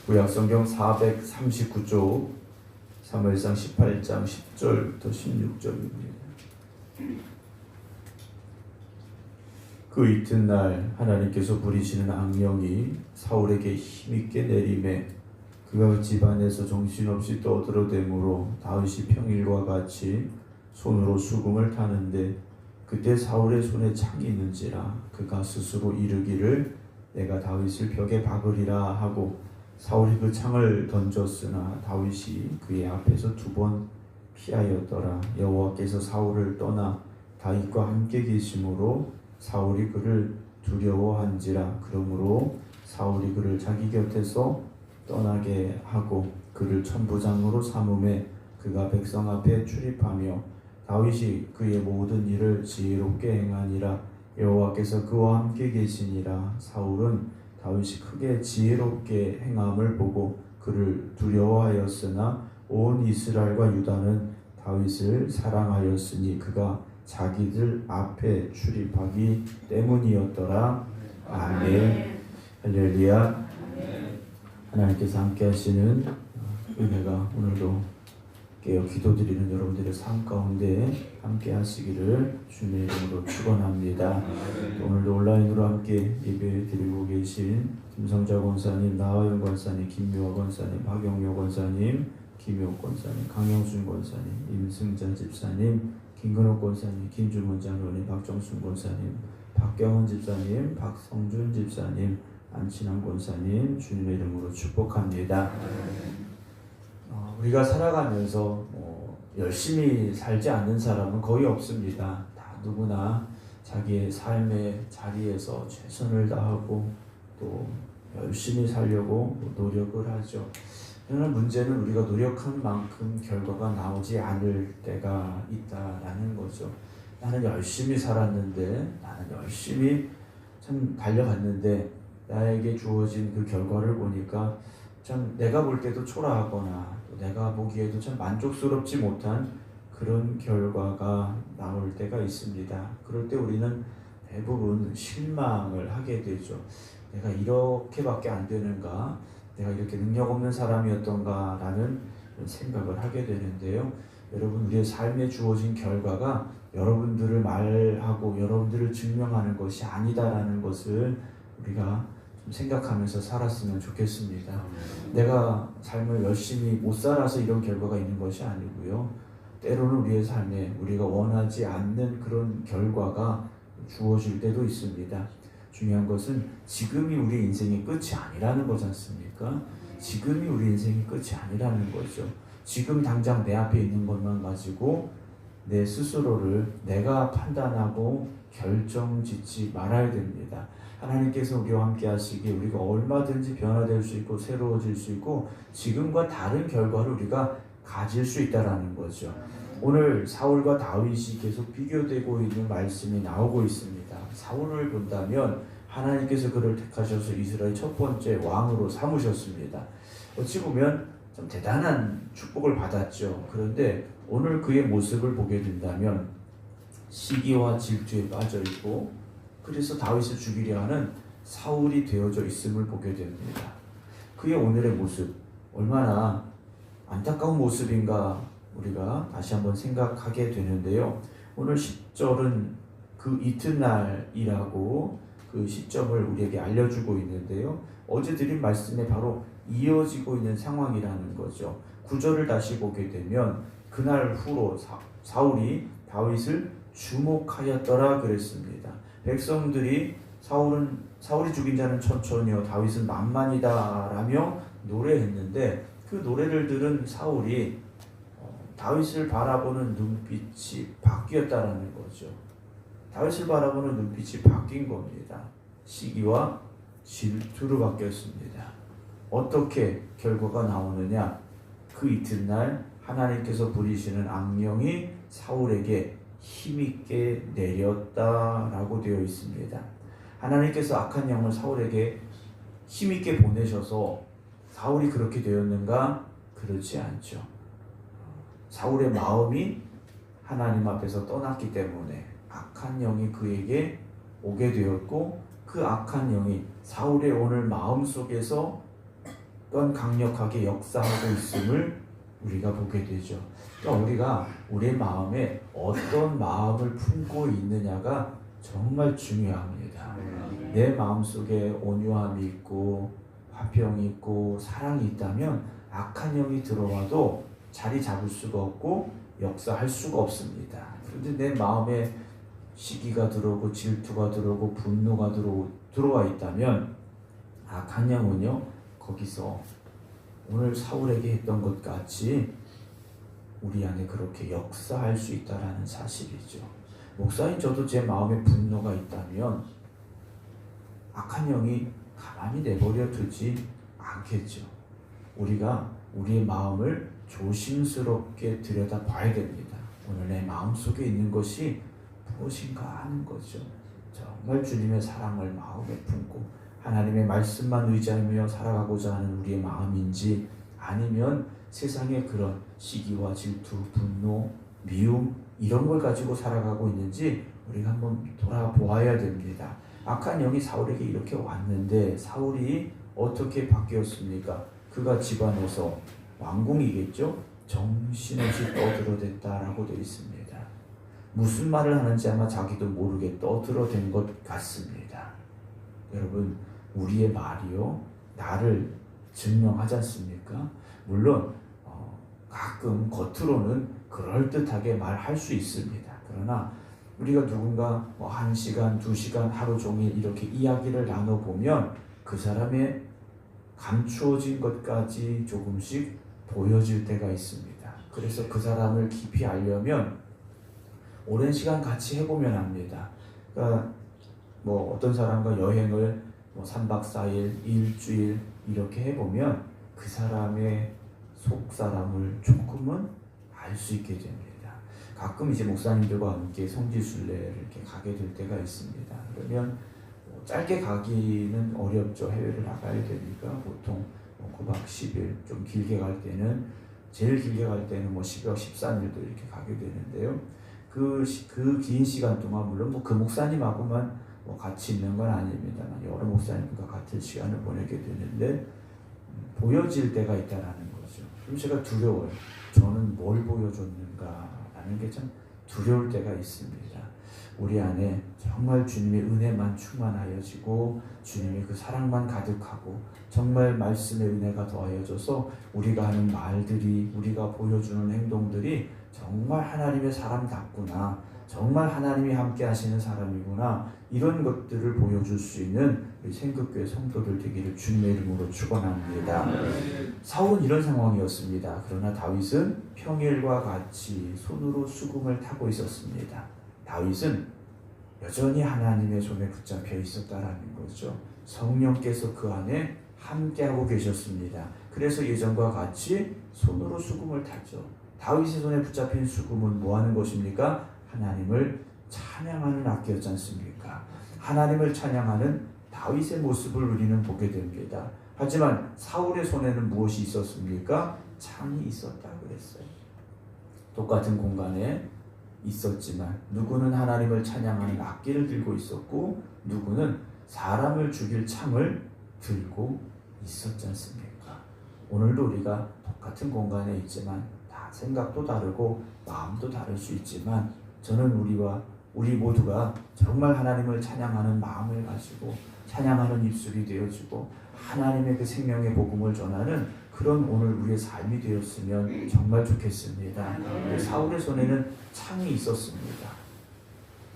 구약성경 439쪽 사무엘상 18장 10절부터 16절입니다. 그 이튿날 하나님께서 부리시는 악령이 사울에게 힘있게 내림에 그가 집안에서 정신없이 떠들어대므로 다윗이 평일과 같이 손으로 수금을 타는데 그때 사울의 손에 창이 있는지라 그가 스스로 이르기를 내가 다윗을 벽에 박으리라 하고 사울이 그 창을 던졌으나 다윗이 그의 앞에서 2번 피하였더라. 여호와께서 사울을 떠나 다윗과 함께 계심으로 사울이 그를 두려워한지라. 그러므로 사울이 그를 자기 곁에서 떠나게 하고 그를 천부장으로 삼음에 그가 백성 앞에 출입하며 다윗이 그의 모든 일을 지혜롭게 행하니라. 여호와께서 그와 함께 계시니라. 사울은 다윗이 크게 지혜롭게 행함을 보고 그를 두려워하였으나 온 이스라엘과 유다는 다윗을 사랑하였으니 그가 자기들 앞에 출입하기 때문이었더라. 아멘. 할렐루야. 하나님께서 함께 하시는 은혜가 오늘도 깨어 기도드리는 여러분들의 삶 가운데 함께 하시기를 주님의 이름으로 축원합니다. 오늘도 온라인으로 함께 예배 드리고 계신 김성자 권사님, 나화영 권사님, 김묘화 권사님, 박영묘 권사님, 김효 권사님, 강영순 권사님, 임승자 집사님, 김근옥 권사님, 김주문 장로님, 박정순 권사님, 박경원 집사님, 박성준 집사님, 안친환 권사님 주님의 이름으로 축복합니다. 우리가 살아가면서 열심히 살지 않는 사람은 거의 없습니다. 다 누구나 자기의 삶의 자리에서 최선을 다하고 또 열심히 살려고 노력을 하죠. 그러나 문제는 우리가 노력한 만큼 결과가 나오지 않을 때가 있다라는 거죠. 나는 열심히 살았는데, 나는 열심히 참 달려갔는데 나에게 주어진 그 결과를 보니까 참 내가 볼 때도 초라하거나 또 내가 보기에도 참 만족스럽지 못한 그런 결과가 나올 때가 있습니다. 그럴 때 우리는 대부분 실망을 하게 되죠. 내가 이렇게밖에 안 되는가? 내가 이렇게 능력 없는 사람이었던가? 라는 생각을 하게 되는데요. 여러분, 우리의 삶에 주어진 결과가 여러분들을 말하고 여러분들을 증명하는 것이 아니다라는 것을 우리가 생각하면서 살았으면 좋겠습니다. 내가 삶을 열심히 못 살아서 이런 결과가 있는 것이 아니고요. 때로는 우리의 삶에 우리가 원하지 않는 그런 결과가 주어질 때도 있습니다. 중요한 것은 지금이 우리 인생의 끝이 아니라는 거지 않습니까? 지금이 우리 인생의 끝이 아니라는 거죠. 지금 당장 내 앞에 있는 것만 가지고 내 스스로를 내가 판단하고 결정짓지 말아야 됩니다. 하나님께서 우리와 함께 하시기에 우리가 얼마든지 변화될 수 있고 새로워질 수 있고 지금과 다른 결과를 우리가 가질 수 있다는 거죠. 오늘 사울과 다윗이 계속 비교되고 있는 말씀이 나오고 있습니다. 사울을 본다면 하나님께서 그를 택하셔서 이스라엘 첫 번째 왕으로 삼으셨습니다. 어찌 보면 좀 대단한 축복을 받았죠. 그런데 오늘 그의 모습을 보게 된다면 시기와 질투에 빠져 있고 그래서 다윗을 죽이려 하는 사울이 되어져 있음을 보게 됩니다. 그의 오늘의 모습 얼마나 안타까운 모습인가 우리가 다시 한번 생각하게 되는데요. 오늘 10절은 그 이튿날이라고 그 시점을 우리에게 알려주고 있는데요. 어제 드린 말씀에 바로 이어지고 있는 상황이라는 거죠. 9절을 다시 보게 되면 그날 후로 사울이 다윗을 주목하였더라 그랬습니다. 백성들이 사울이 죽인 자는 천천히요 다윗은 만만이다 라며 노래했는데 그 노래를 들은 사울이 다윗을 바라보는 눈빛이 바뀌었다라는 거죠. 다윗을 바라보는 눈빛이 바뀐 겁니다. 시기와 질투로 바뀌었습니다. 어떻게 결과가 나오느냐? 그 이튿날 하나님께서 부리시는 악령이 사울에게 힘있게 내렸다라고 되어 있습니다. 하나님께서 악한 영을 사울에게 힘있게 보내셔서 사울이 그렇게 되었는가? 그렇지 않죠. 사울의 마음이 하나님 앞에서 떠났기 때문에 악한 영이 그에게 오게 되었고 그 악한 영이 사울의 오늘 마음속에서 어떤 강력하게 역사하고 있음을 우리가 보게 되죠. 그러니까 우리가 우리의 마음에 어떤 마음을 품고 있느냐가 정말 중요합니다. 내 마음속에 온유함이 있고 화평이 있고 사랑이 있다면 악한 영이 들어와도 자리 잡을 수가 없고 역사할 수가 없습니다. 그런데 내 마음에 시기가 들어오고 질투가 들어오고 분노가 들어와 있다면 악한 영은요 거기서 오늘 사울에게 했던 것 같이 우리 안에 그렇게 역사할 수 있다라는 사실이죠. 목사님, 저도 제 마음에 분노가 있다면 악한 영이 가만히 내버려 두지 않겠죠. 우리가 우리의 마음을 조심스럽게 들여다봐야 됩니다. 오늘 내 마음속에 있는 것이 무엇인가 하는 거죠. 정말 주님의 사랑을 마음에 품고 하나님의 말씀만 의지하며 살아가고자 하는 우리의 마음인지, 아니면 세상의 그런 시기와 질투, 분노, 미움 이런 걸 가지고 살아가고 있는지 우리가 한번 돌아보아야 됩니다. 악한 영이 사울에게 이렇게 왔는데 사울이 어떻게 바뀌었습니까? 그가 집안에서 왕궁이겠죠? 정신없이 떠들어댔다라고 되어 있습니다. 무슨 말을 하는지 아마 자기도 모르게 떠들어댄 것 같습니다. 여러분, 우리의 말이요 나를 증명하지 않습니까? 물론 가끔 겉으로는 그럴듯하게 말할 수 있습니다. 그러나 우리가 누군가 1시간, 2시간, 하루 종일 이렇게 이야기를 나눠보면 그 사람의 감추어진 것까지 조금씩 보여질 때가 있습니다. 그래서 그 사람을 깊이 알려면 오랜 시간 같이 해보면 합니다. 그러니까 어떤 사람과 여행을 3박 4일, 일주일 이렇게 해보면 그 사람의 속 사람을 조금은 알 수 있게 됩니다. 가끔 이제 목사님들과 함께 성지순례를 이렇게 가게 될 때가 있습니다. 그러면 짧게 가기는 어렵죠. 해외를 나가야 되니까 보통 9박 10일, 좀 길게 갈 때는, 제일 길게 갈 때는 10박 13일도 이렇게 가게 되는데요. 그 긴 시간 동안 물론 그 목사님하고만 같이 있는 건 아닙니다만 여러 목사님과 같은 시간을 보내게 되는데 보여질 때가 있다라는 거죠. 그럼 제가 두려워요. 저는 뭘 보여줬는가라는 게 참 두려울 때가 있습니다. 우리 안에 정말 주님의 은혜만 충만하여지고 주님의 그 사랑만 가득하고 정말 말씀의 은혜가 더하여져서 우리가 하는 말들이, 우리가 보여주는 행동들이 정말 하나님의 사람답구나, 정말 하나님이 함께 하시는 사람이구나, 이런 것들을 보여줄 수 있는 우리 생극교회 성도들 되기를 주님의 이름으로 축원합니다. 사울은 이런 상황이었습니다. 그러나 다윗은 평일과 같이 손으로 수금을 타고 있었습니다. 다윗은 여전히 하나님의 손에 붙잡혀 있었다라는 거죠. 성령께서 그 안에 함께하고 계셨습니다. 그래서 예전과 같이 손으로 수금을 탔죠. 다윗의 손에 붙잡힌 수금은 뭐 하는 것입니까? 하나님을 찬양하는 악기였지 않습니까? 하나님을 찬양하는 다윗의 모습을 우리는 보게 됩니다. 하지만 사울의 손에는 무엇이 있었습니까? 창이 있었다 그랬어요. 똑같은 공간에 있었지만 누구는 하나님을 찬양하는 악기를 들고 있었고 누구는 사람을 죽일 창을 들고 있었지 않습니까? 오늘도 우리가 똑같은 공간에 있지만 다 생각도 다르고 마음도 다를 수 있지만 저는 우리 모두가 정말 하나님을 찬양하는 마음을 가지고 찬양하는 입술이 되어지고 하나님의 그 생명의 복음을 전하는 그런 오늘 우리의 삶이 되었으면 정말 좋겠습니다. 사울의 손에는 창이 있었습니다.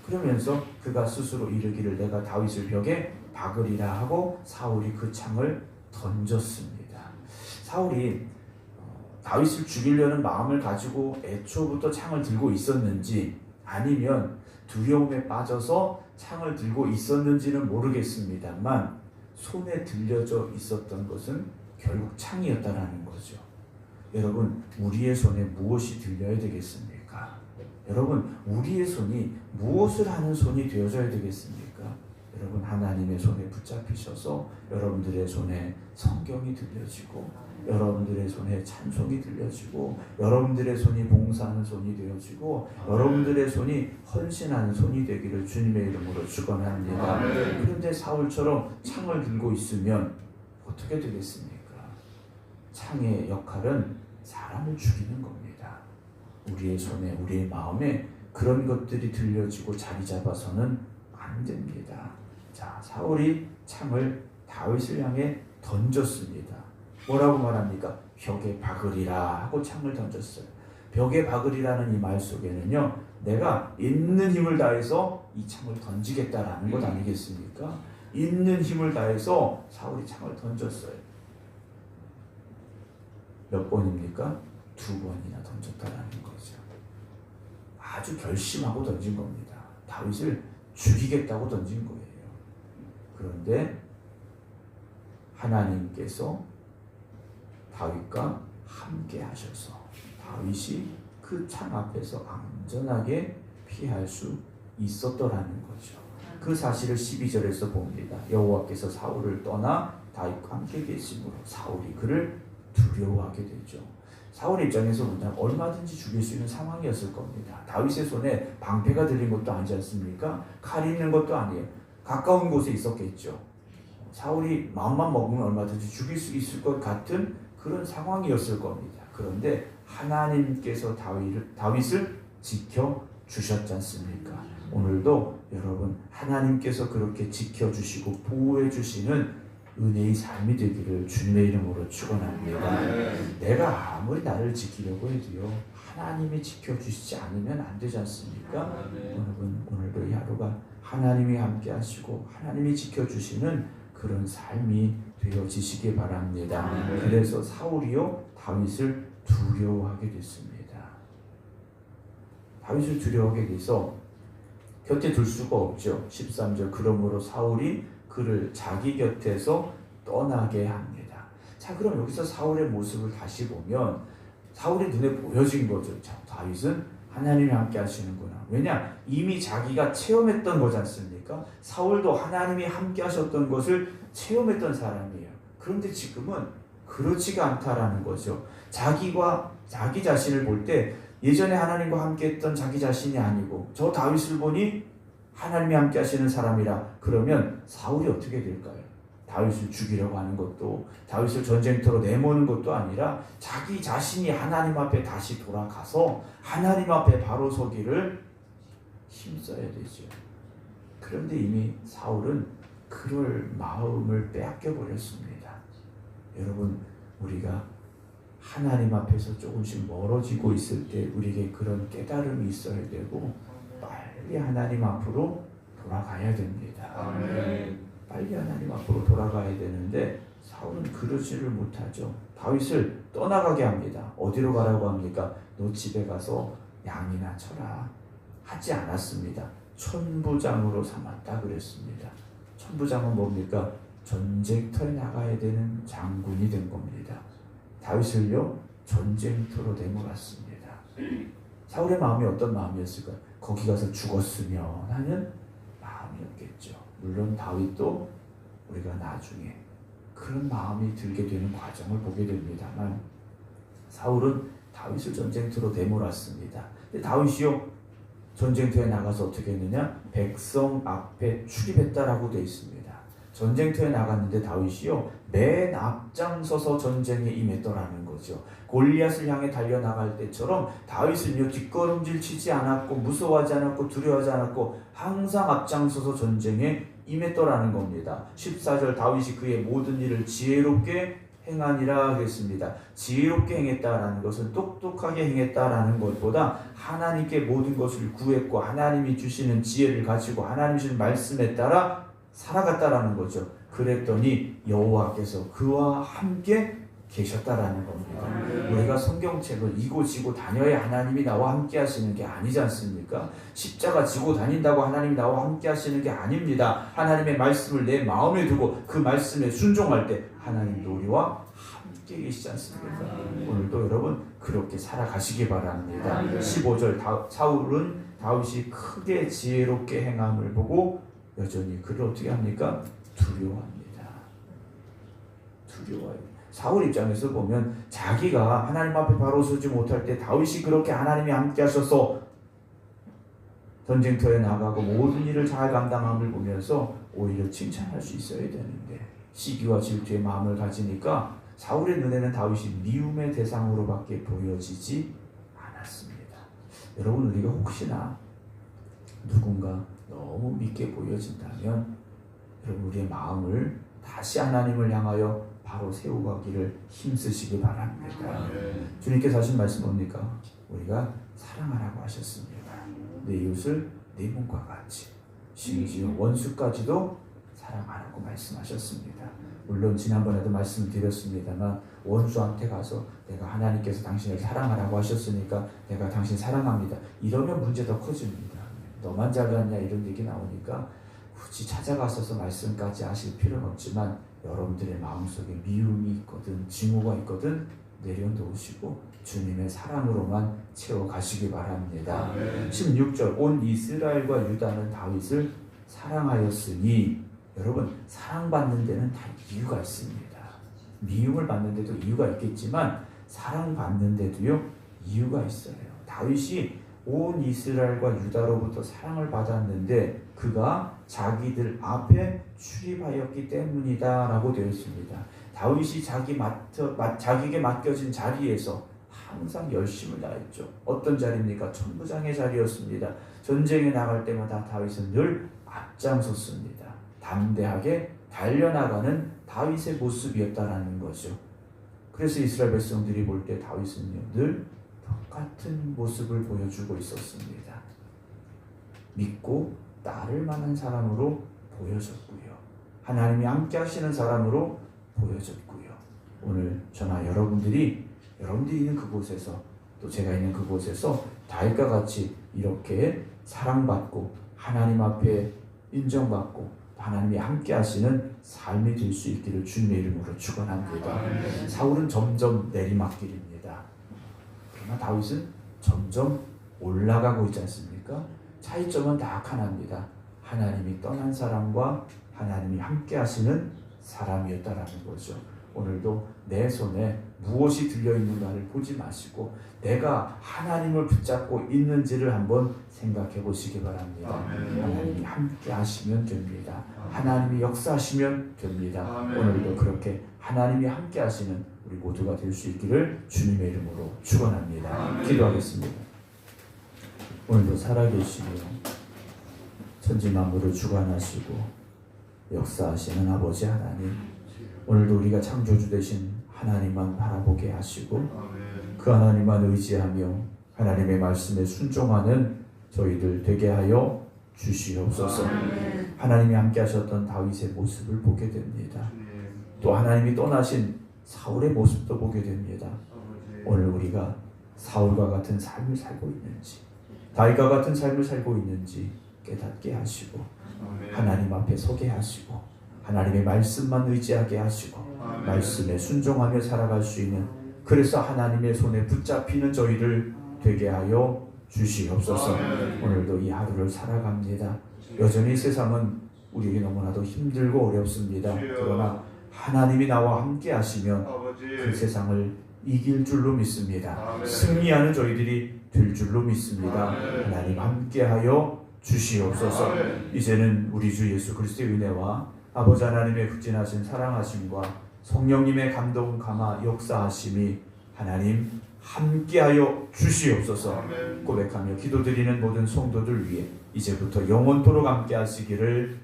그러면서 그가 스스로 이르기를 내가 다윗을 벽에 박으리라 하고 사울이 그 창을 던졌습니다. 사울이 다윗을 죽이려는 마음을 가지고 애초부터 창을 들고 있었는지 아니면 두려움에 빠져서 창을 들고 있었는지는 모르겠습니다만 손에 들려져 있었던 것은 결국 창이었다라는 거죠. 여러분, 우리의 손에 무엇이 들려야 되겠습니까? 여러분, 우리의 손이 무엇을 하는 손이 되어져야 되겠습니까? 여러분, 하나님의 손에 붙잡히셔서 여러분들의 손에 성경이 들려지고 여러분들의 손에 찬송이 들려지고 여러분들의 손이 봉사하는 손이 되어지고 여러분들의 손이 헌신하는 손이 되기를 주님의 이름으로 축원합니다. 그런데 사울처럼 창을 들고 있으면 어떻게 되겠습니까? 창의 역할은 사람을 죽이는 겁니다. 우리의 손에, 우리의 마음에 그런 것들이 들려지고 자리 잡아서는 안 됩니다. 자, 사울이 창을 다윗을 향해 던졌습니다. 뭐라고 말합니까? 벽에 박으리라 하고 창을 던졌어요. 벽에 박으리라는 이 말 속에는요, 내가 있는 힘을 다해서 이 창을 던지겠다라는 것 아니겠습니까? 있는 힘을 다해서 사울이 창을 던졌어요. 몇 번입니까? 2번이나 던졌다라는 거죠. 아주 결심하고 던진 겁니다. 다윗을 죽이겠다고 던진 거예요. 그런데 하나님께서 다윗과 함께 하셔서 다윗이 그 창 앞에서 안전하게 피할 수 있었더라는 거죠. 그 사실을 12절에서 봅니다. 여호와께서 사울을 떠나 다윗과 함께 계심으로 사울이 그를 두려워하게 되죠. 사울 입장에서 본다면 얼마든지 죽일 수 있는 상황이었을 겁니다. 다윗의 손에 방패가 들린 것도 아니지 않습니까? 칼이 있는 것도 아니에요. 가까운 곳에 있었겠죠. 사울이 마음만 먹으면 얼마든지 죽일 수 있을 것 같은 그런 상황이었을 겁니다. 그런데 하나님께서 다윗을 지켜주셨지 않습니까? 오늘도 여러분 하나님께서 그렇게 지켜주시고 보호해주시는 은혜의 삶이 되기를 주님의 이름으로 축원합니다. 내가 아무리 나를 지키려고 해도요, 하나님이 지켜주시지 않으면 안 되지 않습니까? 여러분 오늘도 이 하루가 하나님이 함께 하시고 하나님이 지켜주시는 그런 삶이 되어지시기 바랍니다. 그래서 사울이요 다윗을 두려워하게 됐습니다. 다윗을 두려워하게 돼서 곁에 둘 수가 없죠. 13절 그러므로 사울이 그를 자기 곁에서 떠나게 합니다. 자, 그럼 여기서 사울의 모습을 다시 보면 사울의 눈에 보여진 거죠. 자, 다윗은 하나님이 함께 하시는구나. 왜냐? 이미 자기가 체험했던 거지 않습니까? 사울도 하나님이 함께 하셨던 것을 체험했던 사람이에요. 그런데 지금은 그렇지가 않다라는 거죠. 자기가 자기 자신을 볼 때 예전에 하나님과 함께 했던 자기 자신이 아니고 저 다윗을 보니 하나님이 함께 하시는 사람이라 그러면 사울이 어떻게 될까요? 다윗을 죽이려고 하는 것도 다윗을 전쟁터로 내모는 것도 아니라 자기 자신이 하나님 앞에 다시 돌아가서 하나님 앞에 바로 서기를 힘써야 되죠. 그런데 이미 사울은 그럴 마음을 빼앗겨 버렸습니다. 여러분 우리가 하나님 앞에서 조금씩 멀어지고 있을 때 우리에게 그런 깨달음이 있어야 되고 빨리 하나님 앞으로 돌아가야 됩니다. 아멘. 빨리 하나님 앞으로 돌아가야 되는데 사울은 그러지를 못하죠. 다윗을 떠나가게 합니다. 어디로 가라고 합니까? 너 집에 가서 양이나 쳐라 하지 않았습니다. 천부장으로 삼았다 그랬습니다. 천부장은 뭡니까? 전쟁터에 나가야 되는 장군이 된 겁니다. 다윗을요 전쟁터로 내몰았습니다. 사울의 마음이 어떤 마음이었을까? 거기 가서 죽었으면 하는 마음이었겠죠. 물론 다윗도 우리가 나중에 그런 마음이 들게 되는 과정을 보게 됩니다만 사울은 다윗을 전쟁터로 내몰았습니다. 근데 다윗이요 전쟁터에 나가서 어떻게 했느냐? 백성 앞에 출입했다라고 되어 있습니다. 전쟁터에 나갔는데 다윗이요 맨 앞장서서 전쟁에 임했더라는 거죠. 골리앗을 향해 달려나갈 때처럼 다윗은요 뒷걸음질 치지 않았고 무서워하지 않았고 두려워하지 않았고 항상 앞장서서 전쟁에 임했더라는 겁니다. 14절 다윗이 그의 모든 일을 지혜롭게 행하니라 하겠습니다. 지혜롭게 행했다라는 것은 똑똑하게 행했다라는 것보다 하나님께 모든 것을 구했고 하나님이 주시는 지혜를 가지고 하나님 주신 말씀에 따라 살아갔다라는 거죠. 그랬더니 여호와께서 그와 함께 계셨다라는 겁니다. 우리가 성경책을 이고 지고 다녀야 하나님이 나와 함께 하시는 게 아니지 않습니까? 십자가 지고 다닌다고 하나님이 나와 함께 하시는 게 아닙니다. 하나님의 말씀을 내 마음에 두고 그 말씀에 순종할 때 하나님도 우리와 함께 계시지 않습니까? 오늘도 여러분 그렇게 살아가시기 바랍니다. 15절 사울은 다윗이 크게 지혜롭게 행함을 보고 여전히 그를 어떻게 합니까? 두려워합니다. 두려워요. 사울 입장에서 보면 자기가 하나님 앞에 바로 서지 못할 때 다윗이 그렇게 하나님이 함께 하셔서 전쟁터에 나가고 모든 일을 잘 감당함을 보면서 오히려 칭찬할 수 있어야 되는데 시기와 질투의 마음을 가지니까 사울의 눈에는 다윗이 미움의 대상으로밖에 보여지지 않았습니다. 여러분, 우리가 혹시나 누군가 너무 믿게 보여진다면 여러분, 우리의 마음을 다시 하나님을 향하여 바로 세우가기를 힘쓰시기 바랍니다. 주님께서 하신 말씀 뭡니까? 우리가 사랑하라고 하셨습니다. 내 이웃을 내 몸과 같이, 심지어 원수까지도 사랑하라고 말씀하셨습니다. 물론 지난번에도 말씀드렸습니다만 원수한테 가서 내가 하나님께서 당신을 사랑하라고 하셨으니까 내가 당신 사랑합니다, 이러면 문제 더 커집니다. 너만 잘났냐 이런 얘기 나오니까 굳이 찾아가셔서 말씀까지 하실 필요는 없지만 여러분들의 마음속에 미움이 있거든, 증오가 있거든 내려놓으시고 주님의 사랑으로만 채워가시기 바랍니다. 16절 온 이스라엘과 유다는 다윗을 사랑하였으니, 여러분, 사랑받는 데는 다 이유가 있습니다. 미움을 받는 데도 이유가 있겠지만 사랑받는 데도요 이유가 있어요. 다윗이 온 이스라엘과 유다로부터 사랑을 받았는데 그가 자기들 앞에 출입하였기 때문이다 라고 되어 있습니다. 다윗이 자기에게 맡겨진 자리에서 항상 열심을 다했죠. 어떤 자리입니까? 천부장의 자리였습니다. 전쟁에 나갈 때마다 다윗은 늘 앞장섰습니다. 담대하게 달려나가는 다윗의 모습이었다라는 거죠. 그래서 이스라엘 백성들이 볼 때 다윗은요 늘 똑같은 모습을 보여주고 있었습니다. 믿고 따를 만한 사람으로 보여졌고요. 하나님이 함께 하시는 사람으로 보여졌고요. 오늘 저나 여러분들이 있는 그곳에서, 또 제가 있는 그곳에서 다윗과 같이 이렇게 사랑받고 하나님 앞에 인정받고 하나님이 함께 하시는 삶이 될 수 있기를 주님의 이름으로 축원합니다. 사울은 점점 내리막길입니다. 그러나 다윗은 점점 올라가고 있지 않습니까? 차이점은 다 하나입니다. 하나님이 떠난 사람과 하나님이 함께 하시는 사람이었다라는 거죠. 오늘도 내 손에 무엇이 들려있는가를 보지 마시고 내가 하나님을 붙잡고 있는지를 한번 생각해 보시기 바랍니다. 하나님이 함께 하시면 됩니다. 하나님이 역사하시면 됩니다. 오늘도 그렇게 하나님이 함께 하시는 우리 모두가 될 수 있기를 주님의 이름으로 축원합니다. 기도하겠습니다. 오늘도 살아계시며 천지만물을 주관하시고 역사하시는 아버지 하나님, 오늘도 우리가 창조주 되신 하나님만 바라보게 하시고 그 하나님만 의지하며 하나님의 말씀에 순종하는 저희들 되게 하여 주시옵소서. 하나님이 함께 하셨던 다윗의 모습을 보게 됩니다. 또 하나님이 떠나신 사울의 모습도 보게 됩니다. 오늘 우리가 사울과 같은 삶을 살고 있는지, 다윗과 같은 삶을 살고 있는지 깨닫게 하시고 하나님 앞에 서게 하시고 하나님의 말씀만 의지하게 하시고 말씀에 순종하며 살아갈 수 있는, 그래서 하나님의 손에 붙잡히는 저희를 되게 하여 주시옵소서. 오늘도 이 하루를 살아갑니다. 여전히 세상은 우리에게 너무나도 힘들고 어렵습니다. 그러나 하나님이 나와 함께 하시면 그 세상을 이길 줄로 믿습니다. 승리하는 저희들이 될 줄로 믿습니다. 하나님 함께하여 주시옵소서. 이제는 우리 주 예수 그리스도의 은혜와 아버지 하나님의 극진하신 사랑하심과 성령님의 감동 감화 역사하심이 하나님 함께하여 주시옵소서. 고백하며 기도드리는 모든 성도들 위해 이제부터 영원토록 함께하시기를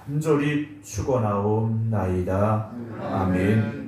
간절히 축원하옵나이다. 아멘.